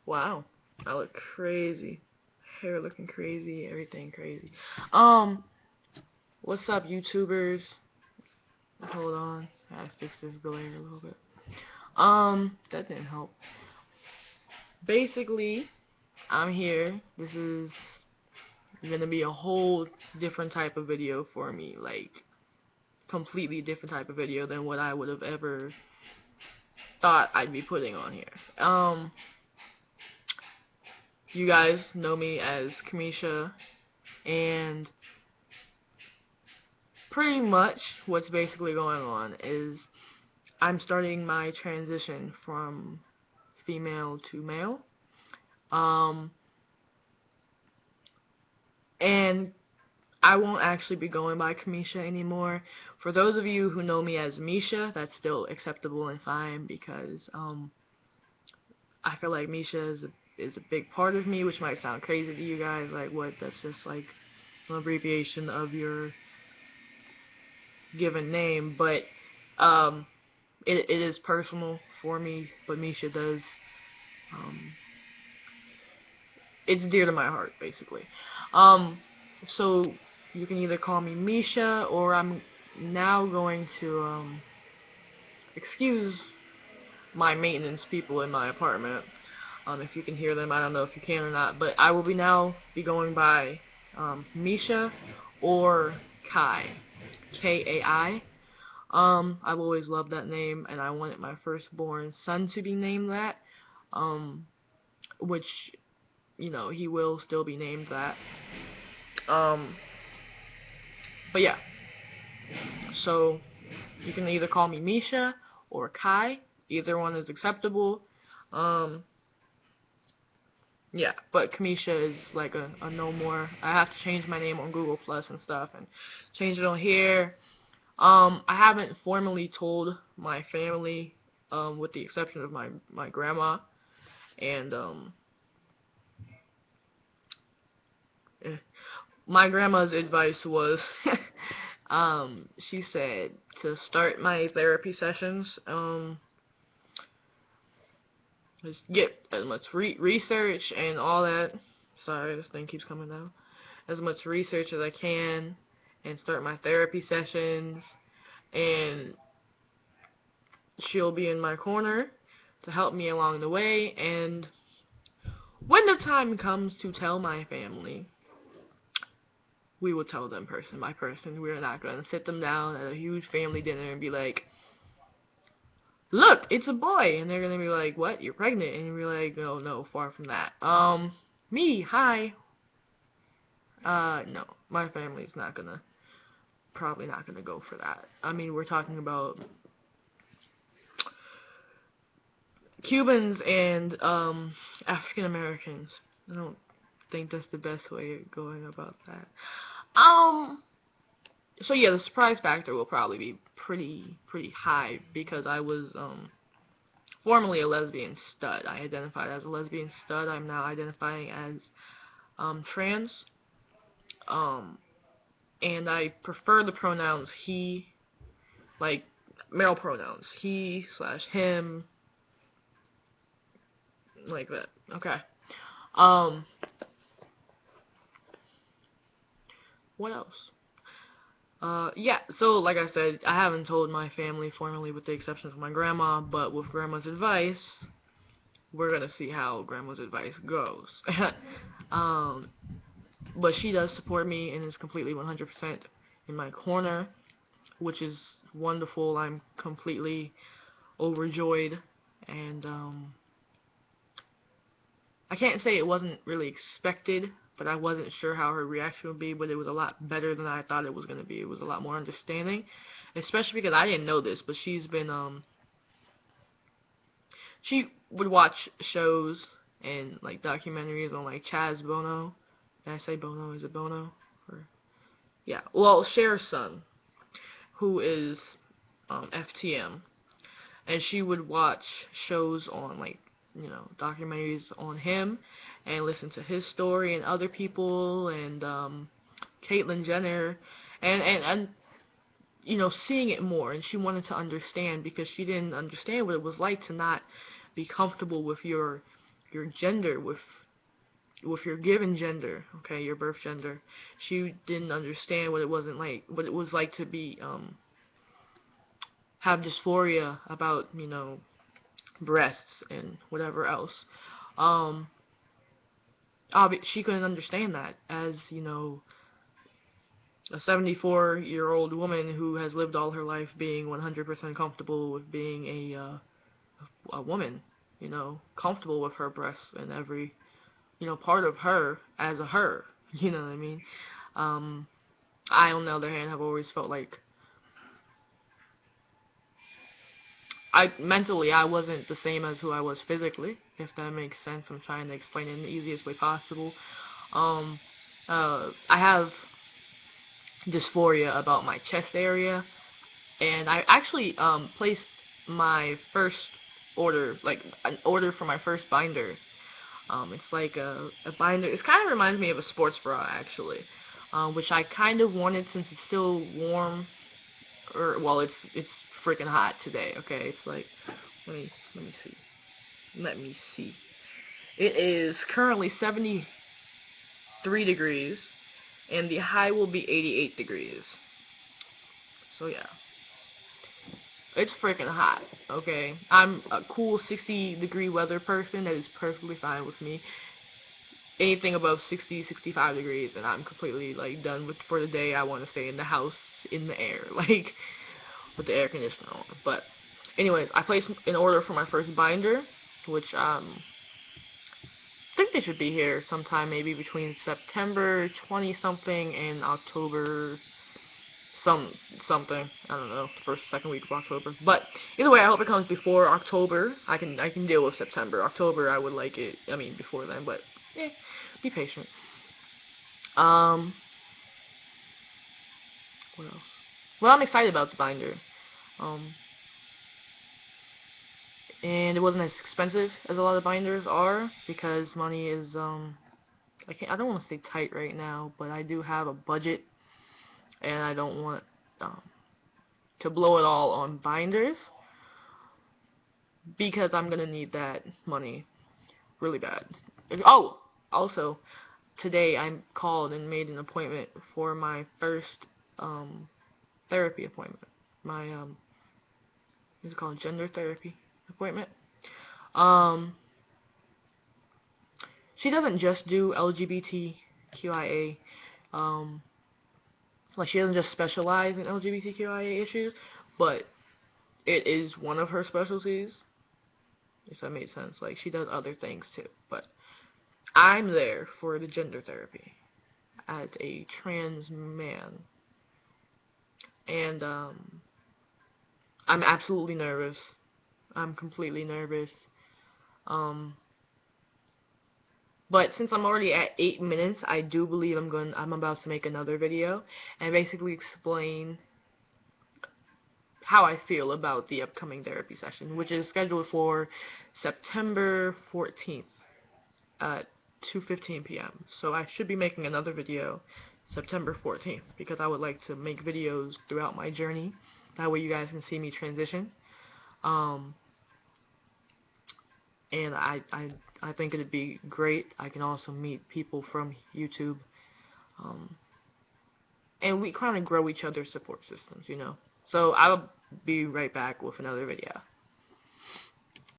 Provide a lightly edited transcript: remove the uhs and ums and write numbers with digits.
Wow. I look crazy. Hair looking crazy, everything crazy. What's up, YouTubers? Hold on. I gotta fix this glare a little bit. That didn't help. Basically, I'm here. This is gonna be a whole different type of video for me. Like, completely different type of video than what I would have ever thought I'd be putting on here. You guys know me as Kamisha, and pretty much what's basically going on is I'm starting my transition from female to male. And I won't actually be going by Kamisha anymore. For those of you who know me as Misha, that's still acceptable and fine because I feel like Misha is a big part of me, which might sound crazy to you guys. Like, what? That's just like an abbreviation of your given name, but it is personal for me. But Misha does. It's dear to my heart, basically. So you can either call me Misha, or I'm now going to excuse my maintenance people in my apartment. If you can hear them, I don't know if you can or not, but I will now be going by Misha or Kai, Kai. I've always loved that name, and I wanted my firstborn son to be named that, which, you know, he will still be named that. But yeah, so you can either call me Misha or Kai. Either one is acceptable. Yeah, but Kamisha is like a no more. I have to change my name on Google Plus and stuff, and change it on here. I haven't formally told my family, with the exception of my grandma, and my grandma's advice was, she said to start my therapy sessions, just get as much research and all that. Sorry, this thing keeps coming down. As much research as I can, and start my therapy sessions, and she'll be in my corner to help me along the way. And when the time comes to tell my family, we will tell them person by person. We're not going to sit them down at a huge family dinner and be like, look, it's a boy. And they're going to be like, what? You're pregnant? And we're like, oh, no, far from that. Me, hi. No, my family's probably not going to go for that. I mean, we're talking about Cubans and, African Americans. I don't think that's the best way of going about that. So yeah, the surprise factor will probably be pretty high because I was, formerly a lesbian stud. I identified as a lesbian stud. I'm now identifying as, trans. And I prefer the pronouns he, like, male pronouns. He / him, like that. Okay. What else? Yeah, so like I said, I haven't told my family formally with the exception of my grandma, but with grandma's advice, we're gonna see how grandma's advice goes. But she does support me and is completely 100% in my corner, which is wonderful. I'm completely overjoyed, and I can't say it wasn't really expected, but I wasn't sure how her reaction would be, but it was a lot better than I thought it was going to be. It was a lot more understanding, especially because I didn't know this, but she's been, she would watch shows and, like, documentaries on, like, Chaz Bono. Did I say Bono? Is it Bono? Or, yeah, well, Cher's son, who is, FTM, and she would watch shows on, like, you know, documentaries on him, and listen to his story and other people, and Caitlyn Jenner, and you know, seeing it more, and she wanted to understand because she didn't understand what it was like to not be comfortable with your your gender with your given gender, okay, your birth gender. She didn't understand what it was like to be have dysphoria about, you know, breasts and whatever else. Um, she couldn't understand that as, you know, a 74-year-old woman who has lived all her life being 100% comfortable with being a woman, you know, comfortable with her breasts and every, you know, part of her as a her, you know what I mean? I, on the other hand, have always felt like mentally I wasn't the same as who I was physically, if that makes sense. I'm trying to explain it in the easiest way possible. I have dysphoria about my chest area, and I actually placed my first order, like an order for my first binder. It's like a binder. It kind of reminds me of a sports bra, actually, which I kind of wanted since it's still warm, or well, it's freaking hot today. Okay, it's like let me see. It is currently 73 degrees, and the high will be 88 degrees. So yeah, it's freaking hot. Okay, I'm a cool 60-degree weather person. That is perfectly fine with me. Anything above 60, 65 degrees, and I'm completely like done with for the day. I want to stay in the house in the air, like with the air conditioner on. But anyways, I placed an order for my first binder, which I think they should be here sometime, maybe between September 20 something and October something. I don't know, the first second week of October. But either way, I hope it comes before October. I can deal with September. October, I would like it. I mean, before then, but be patient. What else? Well, I'm excited about the binder. And it wasn't as expensive as a lot of binders are, because money is I don't want to say tight right now, but I do have a budget, and I don't want to blow it all on binders, because I'm gonna need that money really bad. Oh, also, today I called and made an appointment for my first therapy appointment. My what's it called, gender therapy appointment. She doesn't just do LGBTQIA, like she doesn't just specialize in LGBTQIA issues, but it is one of her specialties, if that makes sense. Like, she does other things too, but I'm there for the gender therapy as a trans man, and I'm absolutely nervous. I'm completely nervous. But since I'm already at 8 minutes, I do believe I'm about to make another video and basically explain how I feel about the upcoming therapy session, which is scheduled for September 14th at 2:15 p.m. So I should be making another video September 14th, because I would like to make videos throughout my journey. That way you guys can see me transition. And I think it'd be great. I can also meet people from YouTube, and we kind of grow each other's support systems, you know. So I'll be right back with another video.